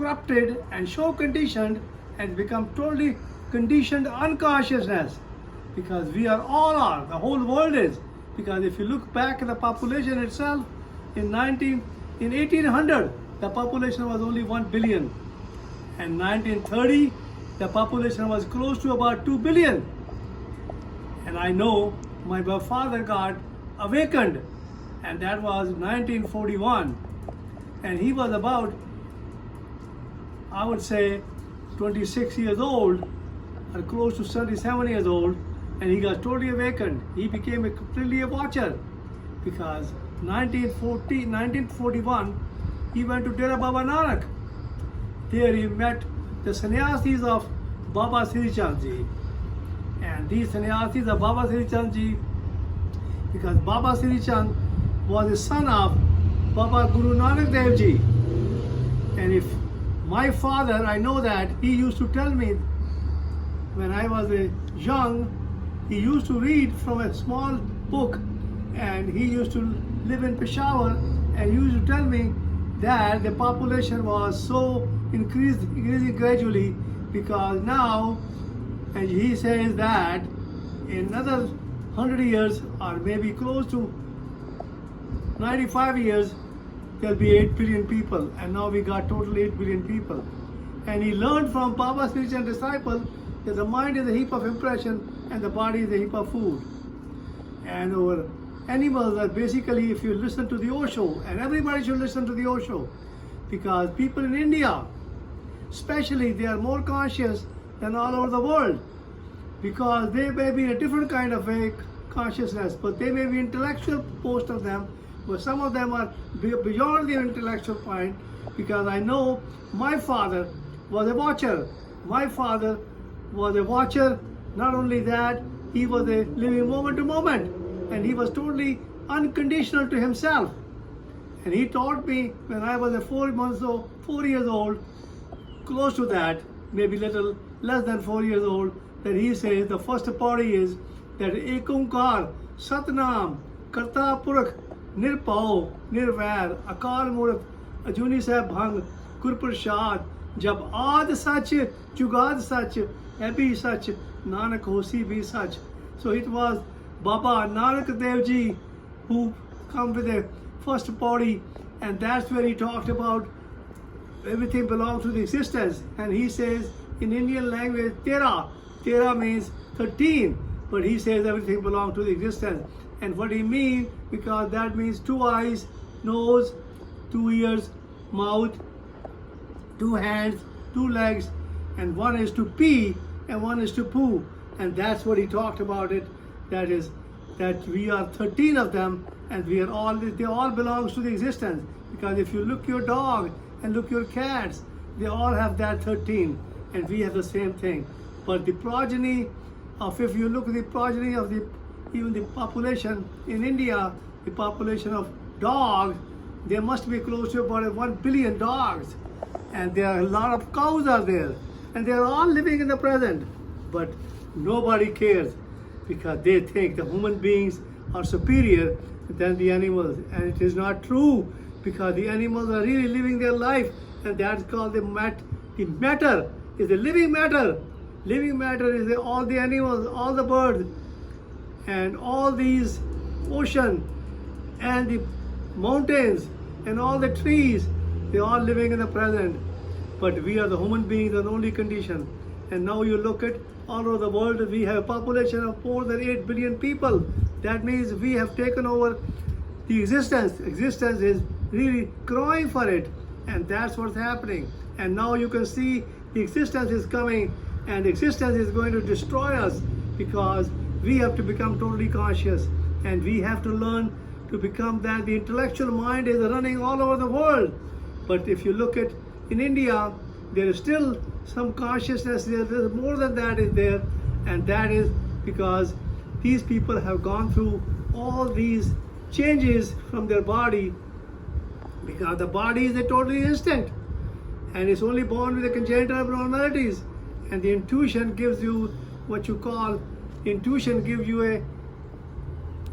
corrupted and so conditioned and become totally conditioned unconsciousness, because we are all are, the whole world is. Because if you look back at the population itself, in 1800 the population was only 1 billion, and 1930 the population was close to about 2 billion. And I know my father got awakened, and that was 1941, and he was about, I would say, 26 years old or close to 77 years old, and he got totally awakened. He became completely a watcher, because 1941 he went to Dera Baba Nanak. There he met the sannyasis of Baba Sri Chand Ji, and these sannyasis of Baba Sri Chand Ji, because Baba Sri Chand was the son of Baba Guru Nanak Dev Ji. And if my father, I know that he used to tell me when I was young, he used to read from a small book, and he used to live in Peshawar, and he used to tell me that the population was so increasing gradually, because now, and he says that in another 100 years or maybe close to 95 years, there'll be 8 billion people, and now we got total 8 billion people. And he learned from Baba Sri Chand's disciple that the mind is a heap of impression and the body is a heap of food. And our animals are basically, if you listen to the Osho, and everybody should listen to the Osho, because people in India, especially, they are more conscious than all over the world, because they may be a different kind of a consciousness, but they may be intellectual, most of them, but some of them are beyond the intellectual point, because I know my father was a watcher. My father was a watcher. Not only that, he was a living moment to moment, and he was totally unconditional to himself. And he taught me when I was 4 years old, close to that, maybe little less than 4 years old, that he says the first party is that Ekunkar, Satnam, Karta Purakh, Nirpao, Nirvair, Akal Murth, Ajuni Sahib Bhang, Gurprashad, Jab Aad Sach, Jugad Sach, Abhi Sach, Nanak Hosi Bhi Sach. So it was Baba Nanak Dev Ji who come with the first body, and that's where he talked about everything belongs to the existence. And he says in Indian language, Tera means 13, but he says everything belongs to the existence. And what he means, because that means 2 eyes, nose, 2 ears, mouth, 2 hands, 2 legs, and one is to pee and one is to poo. And that's what he talked about it. That is, that we are 13 of them, and we are all, they all belongs to the existence. Because if you look your dog and look your cats, they all have that 13, and we have the same thing. But the progeny of, if you look at the progeny of the, even the population in India, the population of dogs, there must be close to about 1 billion dogs. And there are a lot of cows are there, and they are all living in the present. But nobody cares, because they think the human beings are superior than the animals. And it is not true, because the animals are really living their life, and that's called the matter is the living matter. Living matter is all the animals, all the birds, and all these ocean, and the mountains, and all the trees. They're all living in the present. But we are the human beings in the only condition. And now you look at all over the world, we have a population of more than 8 billion people. That means we have taken over the existence. Existence is really crying for it. And that's what's happening. And now you can see the existence is coming, and existence is going to destroy us, because we have to become totally conscious, and we have to learn to become that. The intellectual mind is running all over the world. But if you look at in India, there is still some consciousness there. There's more than that is there, and that is because these people have gone through all these changes from their body, because the body is a totally instinct, and it's only born with the congenital abnormalities. And the intuition gives you what you call, intuition gives you a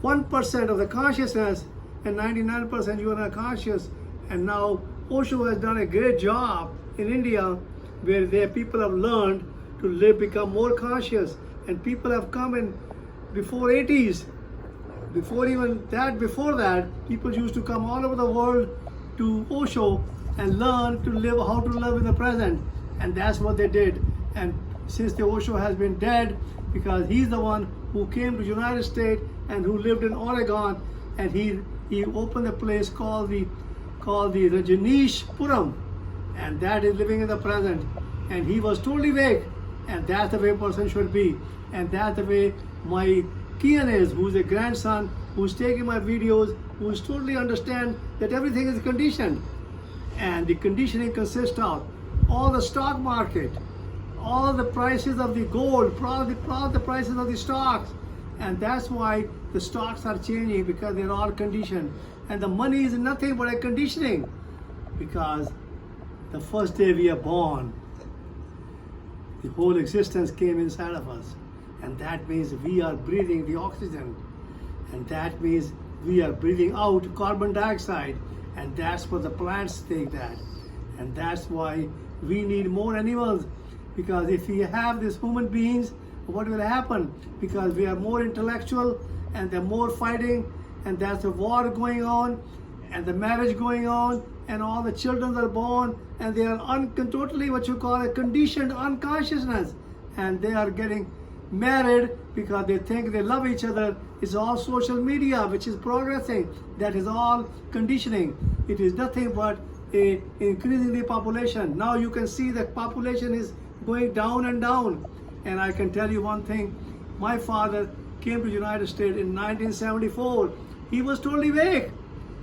1% of the consciousness, and 99% you are not conscious. And now Osho has done a great job in India where their people have learned to live, become more conscious, and people have come in before 80s. Before that, people used to come all over the world to Osho and learn to live, how to live in the present, and that's what they did. And since the Osho has been dead, because he's the one who came to United States and who lived in Oregon, and he opened a place called the Rajneesh Puram, and that is living in the present. And he was totally awake, and that's the way a person should be, and that's the way my Kian is, who's a grandson, who's taking my videos, who's totally understand that everything is conditioned. And the conditioning consists of all the stock market, all the prices of the gold, the prices of the stocks. And that's why the stocks are changing, because they're all conditioned. And the money is nothing but a conditioning, because the first day we are born, the whole existence came inside of us. And that means we are breathing the oxygen. And that means we are breathing out carbon dioxide. And that's what the plants take that. And that's why we need more animals. Because if we have these human beings, what will happen? Because we are more intellectual, and they're more fighting, and there's a war going on, and the marriage going on, and all the children are born, and they are totally what you call a conditioned unconsciousness. And they are getting married because they think they love each other. It's all social media which is progressing. That is all conditioning. It is nothing but increasing the population. Now you can see that population is going down and down. And I can tell you one thing. My father came to the United States in 1974. He was totally awake.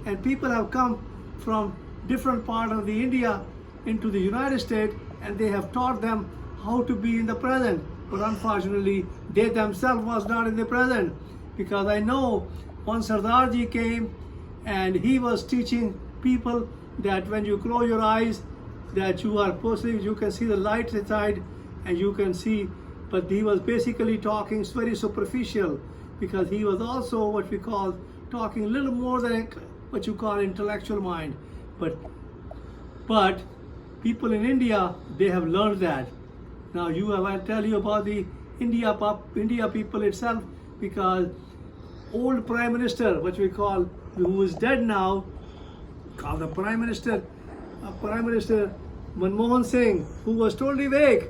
And people have come from different parts of the India into the United States, and they have taught them how to be in the present. But unfortunately, they themselves was not in the present. Because I know one Sardarji came and he was teaching people that when you close your eyes, that you are personally, you can see the light inside and you can see. But he was basically talking very superficial, because he was also what we call talking a little more than what you call intellectual mind. But people in India, they have learned that. Now I'll tell you about the India people itself, because old Prime Minister, what we call, who is dead now, called the Prime Minister Manmohan Singh, who was totally awake.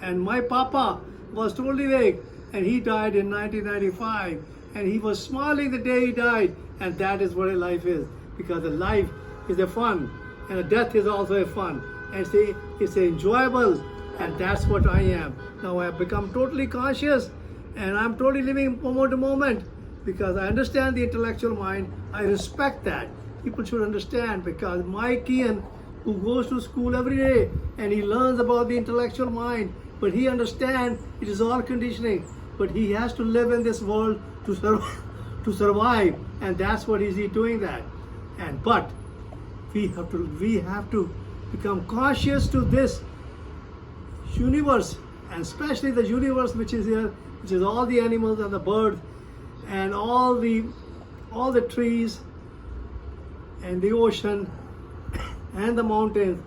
And my papa was totally awake, and he died in 1995. And he was smiling the day he died. And that is what a life is, because a life is a fun, and a death is also a fun. And it's enjoyable. And that's what I am. Now I have become totally conscious, and I'm totally living moment to moment, because I understand the intellectual mind. I respect that. People should understand, because my Kian, who goes to school every day and he learns about the intellectual mind, but he understands it is all conditioning. But he has to live in this world to survive, and that's what he's doing that. But we have to become conscious to this universe, and especially the universe which is here, which is all the animals and the birds and all the trees and the ocean and the mountains.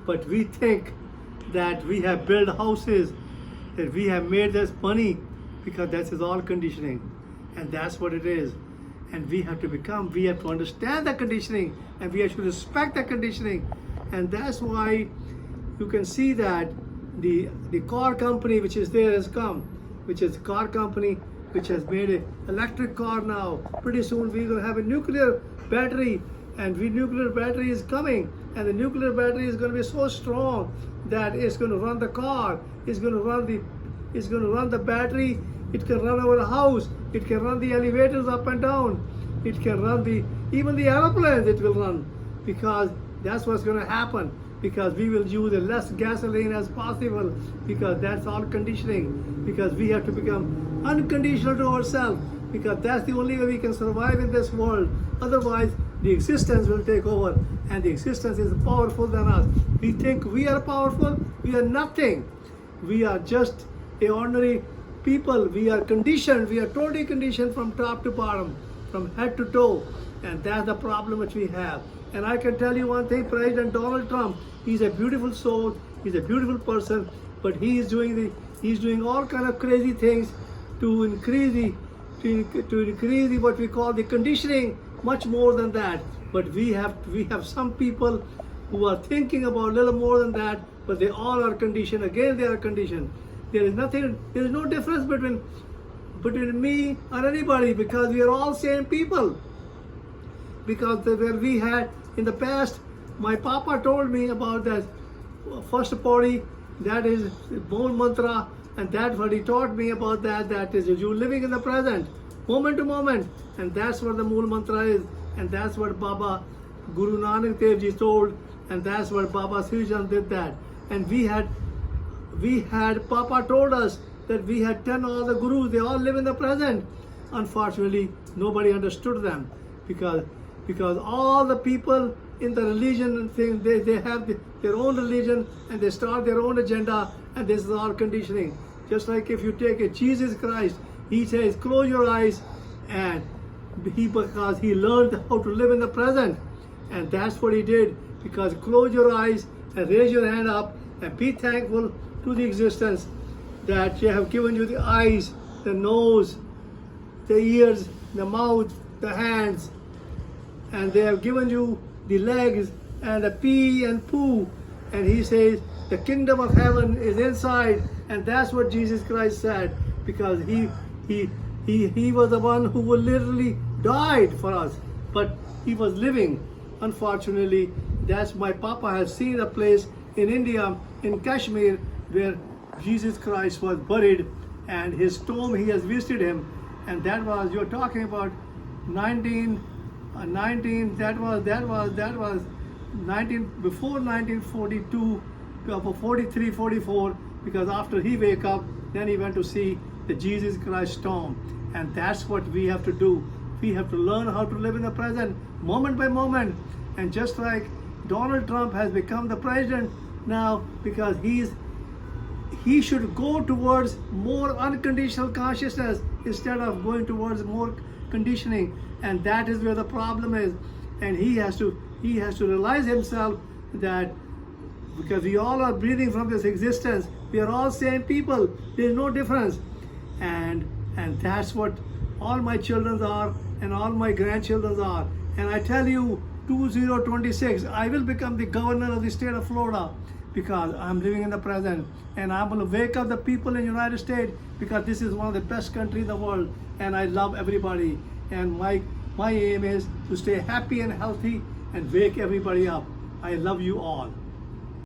But we think that we have built houses, that we have made this money, because that is all conditioning, and that's what it is. And we have to understand the conditioning, and we have to respect the conditioning. And that's why you can see that the car company which is there has come, which is a car company which has made an electric car now. Pretty soon we're going to have a nuclear battery, and nuclear battery is coming, and the nuclear battery is going to be so strong that it's going to run the car, it's going to run the battery, it can run our house, it can run the elevators up and down, it can run even the airplanes it will run, because that's what's going to happen. Because we will use the less gasoline as possible, because that's all conditioning. Because we have to become unconditional to ourselves, because that's the only way we can survive in this world. Otherwise, the existence will take over, and the existence is powerful than us. We think we are powerful. We are nothing. We are just a ordinary people. We are conditioned. We are totally conditioned from top to bottom, from head to toe. And that's the problem which we have. And I can tell you one thing, President Donald Trump, he's a beautiful soul, he's a beautiful person, but he's doing all kind of crazy things to increase the what we call the conditioning much more than that. But we have some people who are thinking about a little more than that, but they all are conditioned. Again, they are conditioned. There is no difference between me or anybody, because we are all same people. Because where we had in the past, my papa told me about that first party, that is Mool Mantra, and that's what he taught me about that. That is you living in the present, moment to moment, and that's what the Mool Mantra is, and that's what Baba Guru Nanak Dev Ji told, and that's what Baba Sri Chand did that. And we had Papa told us that we had 10 all the gurus, they all live in the present. Unfortunately, nobody understood them, because all the people in the religion thing, they have their own religion, and they start their own agenda, and this is all conditioning. Just like if you take a Jesus Christ, he says close your eyes, and because he learned how to live in the present, and that's what he did. Because close your eyes and raise your hand up and be thankful to the existence that they have given you the eyes, the nose, the ears, the mouth, the hands, and they have given you the legs and the pee and poo. And he says the kingdom of heaven is inside, and that's what Jesus Christ said, because he was the one who literally died for us, but he was living. Unfortunately, that's my papa has seen a place in India, in Kashmir, where Jesus Christ was buried, and his tomb, he has visited him, and that was, you're talking about 19 before 1942, 43, 44, because after he wake up, then he went to see the Jesus Christ tomb. And that's what we have to do. We have to learn how to live in the present, moment by moment. And just like Donald Trump has become the president now, because he should go towards more unconditional consciousness instead of going towards more conditioning. And that is where the problem is. And he has to realize himself that, because we all are breathing from this existence, we are all same people, there is no difference. And that's what all my children are, and all my grandchildren are. And I tell you, 2026, I will become the governor of the state of Florida, because I'm living in the present, and I'm going to wake up the people in the United States, because this is one of the best countries in the world, and I love everybody. And my aim is to stay happy and healthy and wake everybody up. I love you all.